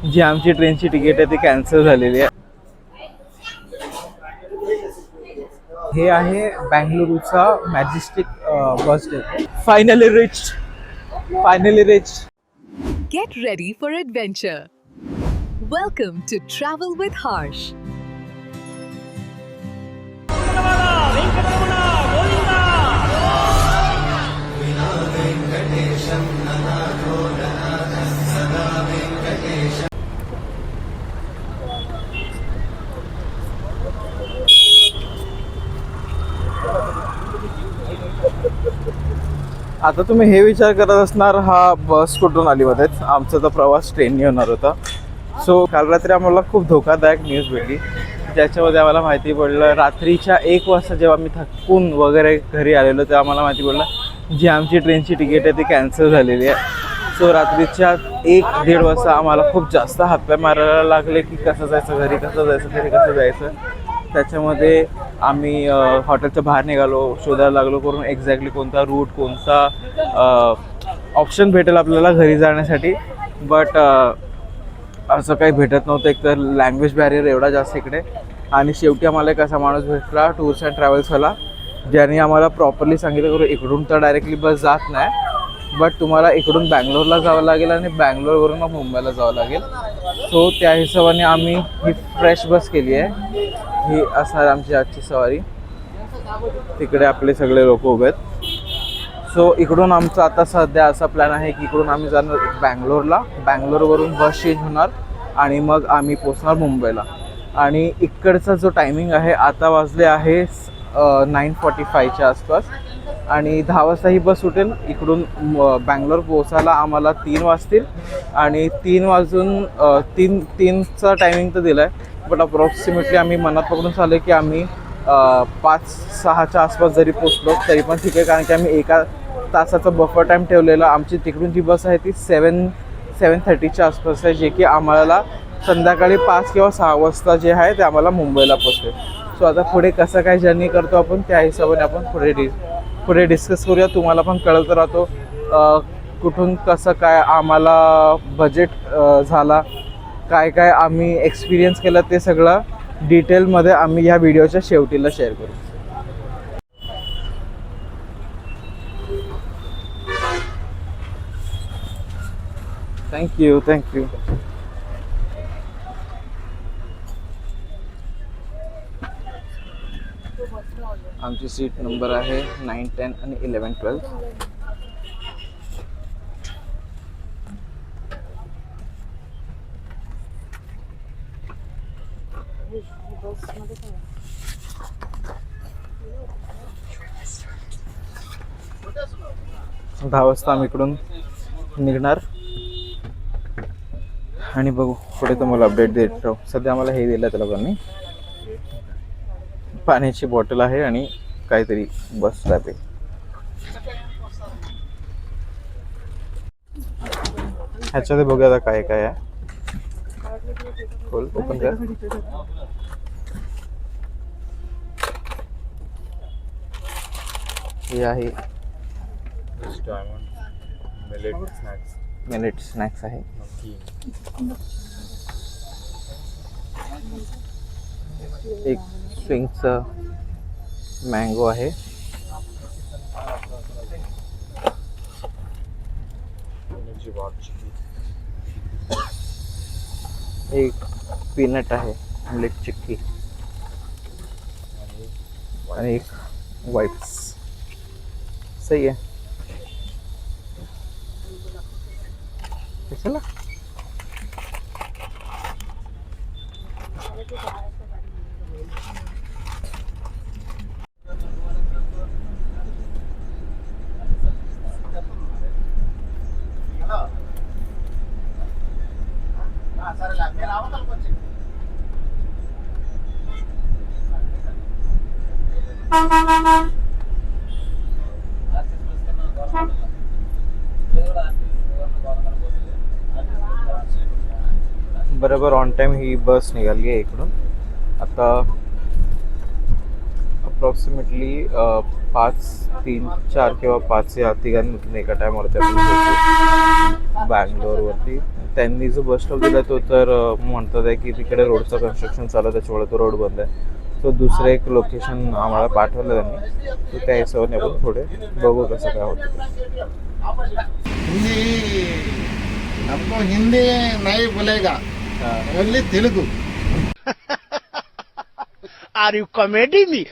जी आमची ट्रेनची तिकीट आहे ती कॅन्सल झालेली आहे. हे आहे बँगळुरूचा Majestic bus depot. Finally reach. Get ready for adventure. Welcome to Travel with Harsh. आता तुम्ही हे विचार करत असणार हा बस कुठून आली मध्येच. आमचा तर प्रवास ट्रेनने होणार होता. सो काल रात्री आम्हाला खूप धोकादायक न्यूज भेटली, ज्याच्यामध्ये आम्हाला माहिती पडलं रात्रीच्या 1 वाजता जेव्हा मी थकून वगैरे घरी आलेलो तेव्हा आम्हाला माहिती पडलं जी आमची ट्रेनची तिकीट आहे ती कॅन्सल झालेली आहे. सो रात्रीच्या 1-1:30 वाजता आम्हाला खूप जास्त हातपाय मारायला लागले की कसं जायचं घरी, कसं जायचं. त्याच्यामध्ये आम्ही हॉटेलच्या बाहेर निघालो, शोधायला लागलो करून एक्झॅक्टली कोणता रूट, कोणता ऑप्शन भेटेल आपल्याला घरी जाण्यासाठी. बट असं काही भेटत नव्हतं. एक तर लँग्वेज बॅरियर एवढा जास्त इकडे, आणि शेवटी आम्हाला एक असा माणूस भेटला टूर्स अँड ट्रॅव्हल्सवाला, ज्याने आम्हाला प्रॉपरली सांगितलं करून इकडून तर डायरेक्टली बस जात नाही, बट तुम्हाला इकडून बँगलोरला जावं लागेल आणि बँगलोरवरून मग मुंबईला जावं लागेल. सो त्या हिशोबाने आम्ही ही फ्रेश बस केली आहे. ही असणार आमची आजची सवारी. तिकडे आपले सगळे लोक उभे आहेत. सो इकडून आमचा आता सध्या असा प्लॅन आहे की इकडून आम्ही जाणार बँगलोरला, बँगलोरवरून बस चेंज होणार आणि मग आम्ही पोचणार मुंबईला. आणि इकडचा जो टायमिंग आहे, आता वाजले आहे 9:45च्या आसपास, आणि 10 वाजता ही बस सुटेल. इकडून बँगलोर पोचायला आम्हाला 3 वाजतील, आणि 3:03चा टायमिंग तर दिला आहे, बट अप्रॉक्सिमेटली आम्ही मनात पकडून चालू की आम्ही 5-6च्या आसपास जरी पोचलो तरी पण ठीक आहे, कारण की आम्ही 1 तासाचा बफर टाईम ठेवलेला. आमची तिकडून जी बस आहे ती 7:30च्या आसपास आहे, जे की आम्हाला संध्याकाळी 5 किंवा 6 वाजता जे आहे ते आम्हाला मुंबईला पोचते. सो आता पुढे कसं काय जर्नी करतो आपण, त्या हिशोबाने आपण पुढे डिस्कस करूया. तुम्हाला पण कळत राहतो कुठून कसं काय आम्हाला बजेट झाला, काय काय आम्ही एक्सपिरियन्स केलं, ते सगळं डिटेलमध्ये आम्ही ह्या व्हिडिओच्या शेवटीला शेअर करू. थँक्यू. आमची सीट नंबर आहे 9, 10 आणि 11, 12. दहा वाजता आम्ही इकडून निघणार आणि बघू पुढे तुम्हाला अपडेट देत राहू. सध्या आम्हाला हे दिलं त्या लोकांनी, पाण्याची बॉटल आहे आणि काहीतरी बस स्टॉप आहे. ह्याच्यामध्ये बघूया आता काय काय आहे. खोल, ओपन कर. हे आहे मिलेट स्नॅक्स आहे. एक स्विंगचं मँगो आहे. एक पीनट आहे, मिलेट चिक्की, आणि एक वाइप्स. सही है. चला बरोबर ऑन टाइम ही बस निघाली आहे इकडून. आता अप्रॉक्सिमेटली 5, 3, 4 किंवा 5 या तिघांमधून एका टायमावरती आपण पोहोचू बँगलोरवरती. त्यांनी जो बस स्टॉप दिला तो तर म्हणतात आहे की तिकडे रोडचं कन्स्ट्रक्शन चालू आहे, त्याच्यामुळे तो रोड बंद आहे. तो दुसरं एक लोकेशन आम्हाला पाठवलं त्यांनी, तर त्या हिशोबाने आपण पुढे बघू कसं काय होतं. हिंदी हमको हिंदी नहीं बोलेगा, only Telugu. Are you comedy me?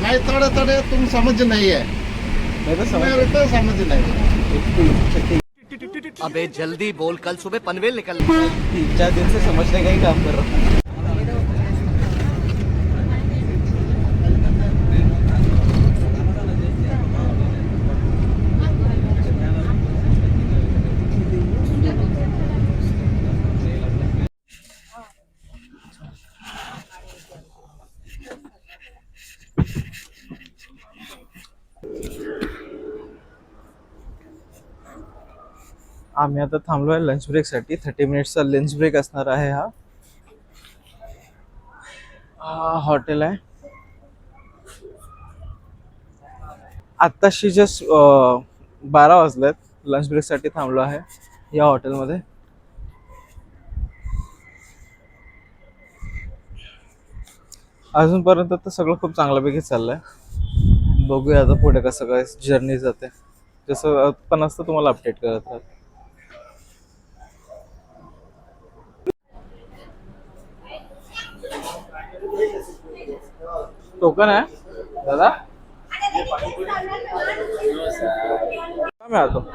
नहीं थोड़े थोड़े तुम समझ नहीं है, नाही तर मेरे को समझ नहीं. अबे जल्दी बोल, कल सुबह पनवेल निकल. 3-4 दिन से समझने का ही काम कर रहा हूँ. आम्ही आता थांबलो आहे लंच ब्रेकसाठी. 30 मिनिट्सचा लंच ब्रेक असणार आहे हा. हॉटेल आहे. आत्ताशी जस्ट 12 वाजलेत. लंच ब्रेकसाठी थांबलो आहे या हॉटेलमध्ये. अजूनपर्यंत तर सगळं खूप चांगल्यापैकी चाललंय. बघूया आता पुढे कसं काय जर्नी जाते. जसं पण असतं तुम्हाला अपडेट करत राहत. टोकन आहे दादा, मैं आता हूँ.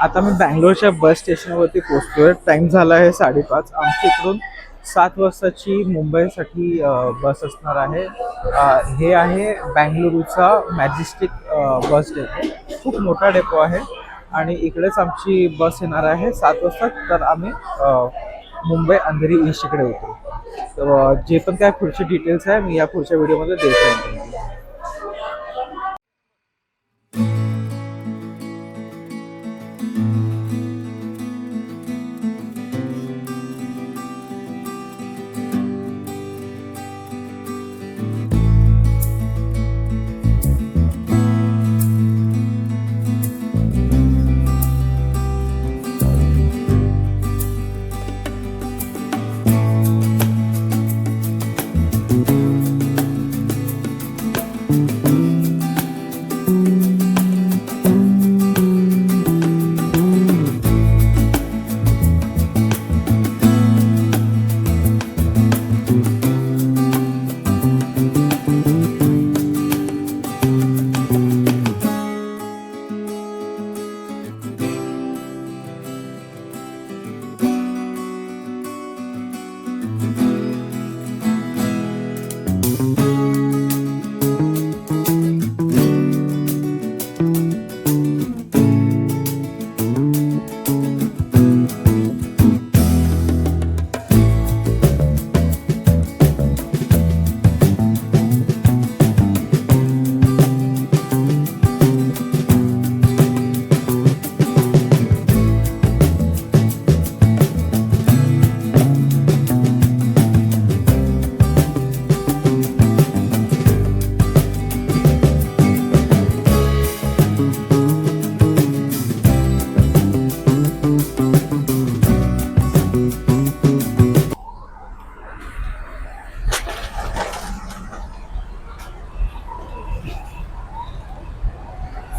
आता मी बँगलोरच्या बस स्टेशनवरती पोहोचतोय. टाइम झाला आहे 5:30. आमची इकडून 7 वाजताची मुंबईसाठी बस असणार आहे. हे आहे बँगलुरूचा मॅजेस्टिक बस डेपो. खूप मोठा डेपो आहे आणि इकडेच आमची बस येणार आहे 7 वाजता. तर आम्ही मुंबई अंधेरी ईस्ट इकडे उतरू. तर जे पण काय पुढचे डिटेल्स आहे मी या पुढच्या व्हिडिओमध्ये देत राहीन.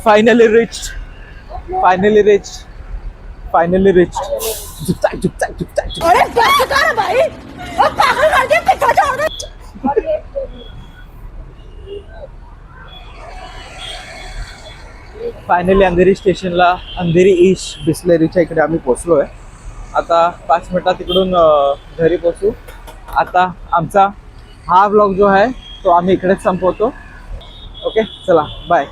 Finally reach, finally reach, finally reach. झुकचाक झुकचाक झुकचाक झुकचाक. फायनली अंधेरी स्टेशनला, अंधेरी ईश बिस्लेरीच्या इकडे आम्ही पोचलो आहे. आता 5 मिनिटात तिकडून घरी पोचू. आता आमचा हा व्लॉग जो आहे तो आम्ही इकडेच संपवतो. ओके, चला बाय.